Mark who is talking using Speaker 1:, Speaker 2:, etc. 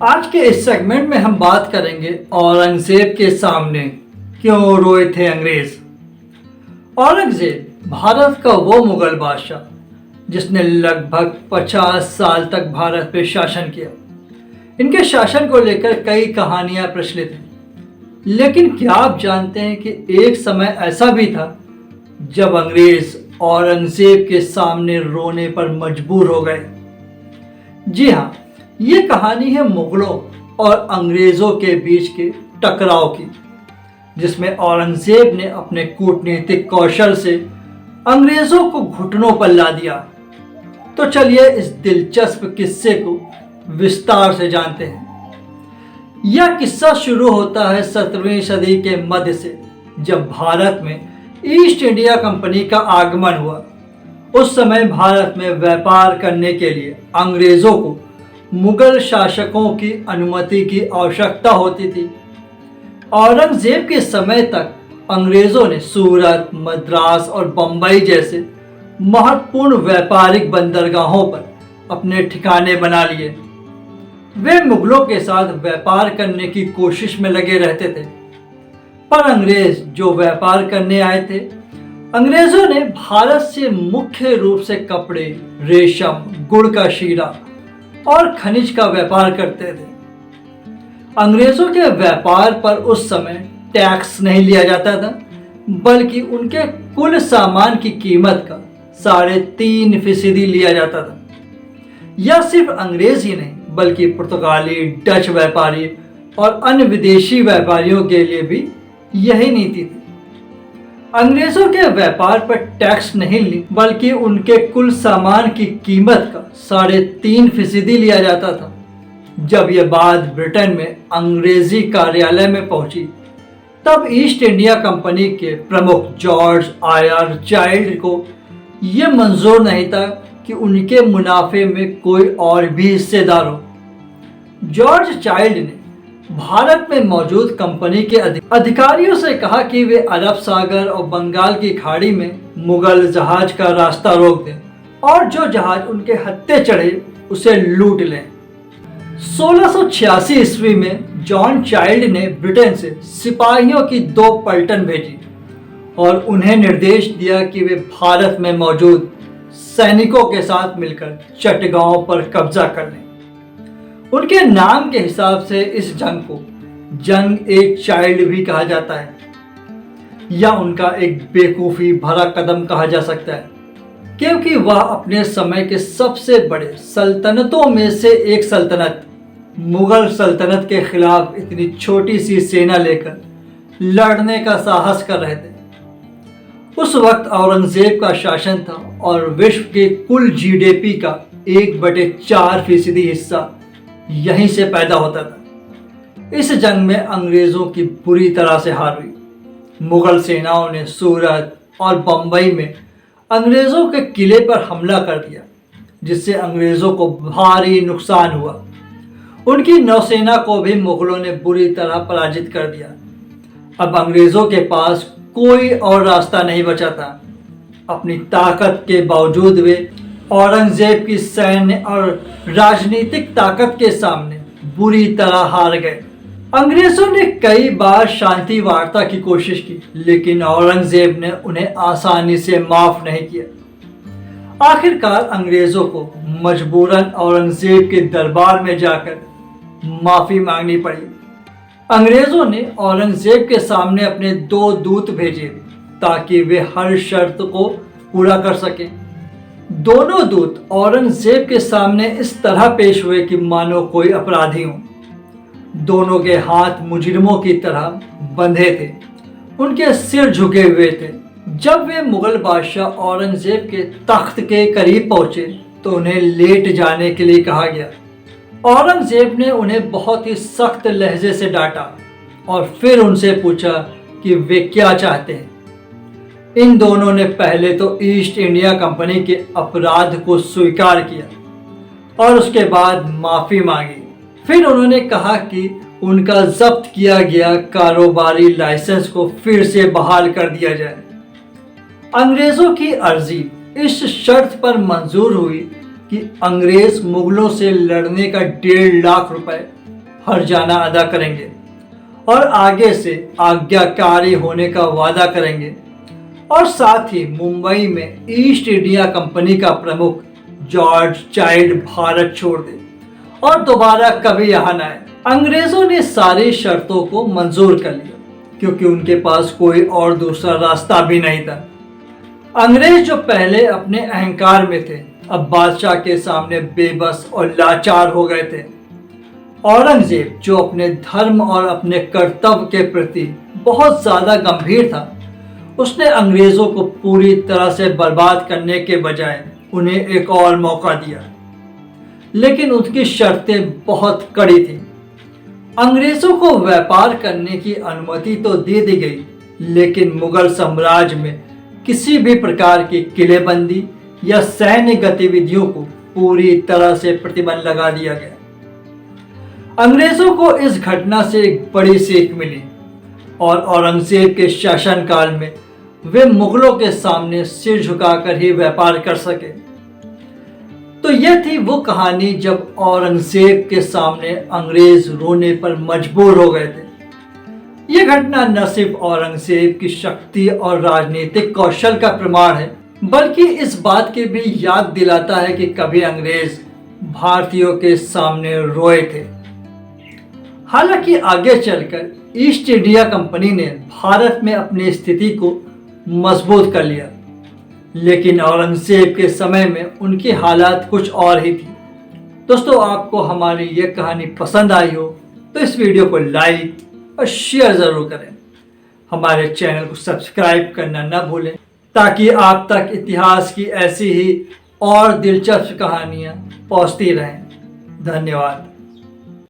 Speaker 1: आज के इस सेगमेंट में हम बात करेंगे औरंगजेब के सामने क्यों रोए थे अंग्रेज। औरंगजेब भारत का वो मुगल बादशाह जिसने लगभग 50 साल तक भारत पे शासन किया। इनके शासन को लेकर कई कहानियां प्रचलित हैं, लेकिन क्या आप जानते हैं कि एक समय ऐसा भी था जब अंग्रेज औरंगजेब के सामने रोने पर मजबूर हो गए। जी हाँ, ये कहानी है मुगलों और अंग्रेजों के बीच के टकराव की, जिसमें औरंगजेब ने अपने कूटनीतिक कौशल से अंग्रेजों को घुटनों पर ला दिया। तो चलिए इस दिलचस्प किस्से को विस्तार से जानते हैं। यह किस्सा शुरू होता है 17वीं सदी के मध्य से, जब भारत में ईस्ट इंडिया कंपनी का आगमन हुआ। उस समय भारत में व्यापार करने के लिए अंग्रेजों को मुगल शासकों की अनुमति की आवश्यकता होती थी। औरंगजेब के समय तक अंग्रेजों ने सूरत, मद्रास और बंबई जैसे महत्वपूर्ण व्यापारिक बंदरगाहों पर अपने ठिकाने बना लिए। वे मुगलों के साथ व्यापार करने की कोशिश में लगे रहते थे, पर अंग्रेज जो व्यापार करने आए थे, अंग्रेजों ने भारत से मुख्य रूप से कपड़े, रेशम, गुड़ का शीरा और खनिज का व्यापार करते थे। अंग्रेजों के व्यापार पर उस समय टैक्स नहीं लिया जाता था, बल्कि उनके कुल सामान की कीमत का 3.5% लिया जाता था। यह सिर्फ अंग्रेज ही नहीं, बल्कि पुर्तगाली, डच व्यापारी और अन्य विदेशी व्यापारियों के लिए भी यही नीति थी। अंग्रेजों के व्यापार पर टैक्स नहीं ली, बल्कि उनके कुल सामान की कीमत का 3.5% लिया जाता था। जब यह बात ब्रिटेन में अंग्रेजी कार्यालय में पहुंची, तब ईस्ट इंडिया कंपनी के प्रमुख जॉर्ज आर चाइल्ड को यह मंजूर नहीं था कि उनके मुनाफे में कोई और भी हिस्सेदार हो। जॉर्ज चाइल्ड ने भारत में मौजूद कंपनी के अधिकारियों से कहा कि वे अरब सागर और बंगाल की खाड़ी में मुगल जहाज का रास्ता रोक दें और जो जहाज उनके हत्थे चढ़े उसे लूट लें। 1686 ईस्वी में जॉन चाइल्ड ने ब्रिटेन से सिपाहियों की 2 पलटन भेजी और उन्हें निर्देश दिया कि वे भारत में मौजूद सैनिकों के साथ मिलकर चटगांव पर कब्जा कर लें। उनके नाम के हिसाब से इस जंग को जंग ए चाइल्ड भी कहा जाता है, या उनका एक बेवकूफ़ी भरा कदम कहा जा सकता है, क्योंकि वह अपने समय के सबसे बड़े सल्तनतों में से एक सल्तनत मुगल सल्तनत के खिलाफ इतनी छोटी सी सेना लेकर लड़ने का साहस कर रहे थे। उस वक्त औरंगजेब का शासन था और विश्व के कुल जीडीपी का 1/4% हिस्सा यहीं से पैदा होता था। इस जंग में अंग्रेजों की बुरी तरह से हार हुई। मुगल सेनाओं ने सूरत और बंबई में अंग्रेजों के किले पर हमला कर दिया, जिससे अंग्रेजों को भारी नुकसान हुआ। उनकी नौसेना को भी मुगलों ने बुरी तरह पराजित कर दिया। अब अंग्रेजों के पास कोई और रास्ता नहीं बचा था। अपनी ताकत के बावजूद वे औरंगजेब की सैन्य और राजनीतिक ताकत के सामने बुरी तरह हार गए। अंग्रेजों ने कई बार शांति वार्ता की कोशिश की, लेकिन औरंगजेब ने उन्हें आसानी से माफ नहीं किया। आखिरकार अंग्रेजों को मजबूरन औरंगजेब के दरबार में जाकर माफी मांगनी पड़ी। अंग्रेजों ने औरंगजेब के सामने अपने 2 दूत भेजे ताकि वे हर शर्त को पूरा कर सकें। दोनों दूत औरंगजेब के सामने इस तरह पेश हुए कि मानो कोई अपराधी हो। दोनों के हाथ मुजरिमों की तरह बंधे थे, उनके सिर झुके हुए थे। जब वे मुगल बादशाह औरंगजेब के तख्त के करीब पहुंचे तो उन्हें लेट जाने के लिए कहा गया। औरंगजेब ने उन्हें बहुत ही सख्त लहजे से डांटा और फिर उनसे पूछा कि वे क्या चाहते हैं। इन दोनों ने पहले तो ईस्ट इंडिया कंपनी के अपराध को स्वीकार किया और उसके बाद माफी मांगी। फिर उन्होंने कहा कि उनका जब्त किया गया कारोबारी लाइसेंस को फिर से बहाल कर दिया जाए। अंग्रेजों की अर्जी इस शर्त पर मंजूर हुई कि अंग्रेज मुगलों से लड़ने का 1.5 लाख रुपए हर्जाना अदा करेंगे और आगे से आज्ञाकारी होने का वादा करेंगे। और साथ ही मुंबई में ईस्ट इंडिया कंपनी का प्रमुख जॉर्ज चाइल्ड भारत छोड़ दे और दोबारा कभी यहाँ न आए। अंग्रेजों ने सारी शर्तों को मंजूर कर लिया क्योंकि उनके पास कोई और दूसरा रास्ता भी नहीं था। अंग्रेज जो पहले अपने अहंकार में थे, अब बादशाह के सामने बेबस और लाचार हो गए थे। औरंगजेब जो अपने धर्म और अपने कर्तव्य के प्रति बहुत ज्यादा गंभीर था, उसने अंग्रेजों को पूरी तरह से बर्बाद करने के बजाय उन्हें एक और मौका दिया, लेकिन उनकी शर्तें बहुत कड़ी थी। अंग्रेजों को व्यापार करने की अनुमति तो दे दी गई, लेकिन मुगल साम्राज्य में किसी भी प्रकार की किलेबंदी या सैन्य गतिविधियों को पूरी तरह से प्रतिबंध लगा दिया गया। अंग्रेजों को इस घटना से एक बड़ी सीख मिली और औरंगजेब के शासनकाल में वे मुगलों के सामने सिर झुकाकर ही व्यापार कर सके। तो यह थी वो कहानी जब औरंगजेब के सामने अंग्रेज रोने पर मजबूर हो गए थे। यह घटना न सिर्फ औरंगजेब की शक्ति और राजनीतिक कौशल का प्रमाण है, बल्कि इस बात की भी याद दिलाता है कि कभी अंग्रेज भारतीयों के सामने रोए थे। हालांकि आगे चलकर ईस्ट इंडिया कंपनी ने भारत में अपनी स्थिति को मजबूत कर लिया, लेकिन औरंगजेब के समय में उनकी हालात कुछ और ही थी। दोस्तों, आपको हमारी ये कहानी पसंद आई हो तो इस वीडियो को लाइक और शेयर ज़रूर करें। हमारे चैनल को सब्सक्राइब करना न भूलें ताकि आप तक इतिहास की ऐसी ही और दिलचस्प कहानियाँ पहुँचती रहें। धन्यवाद।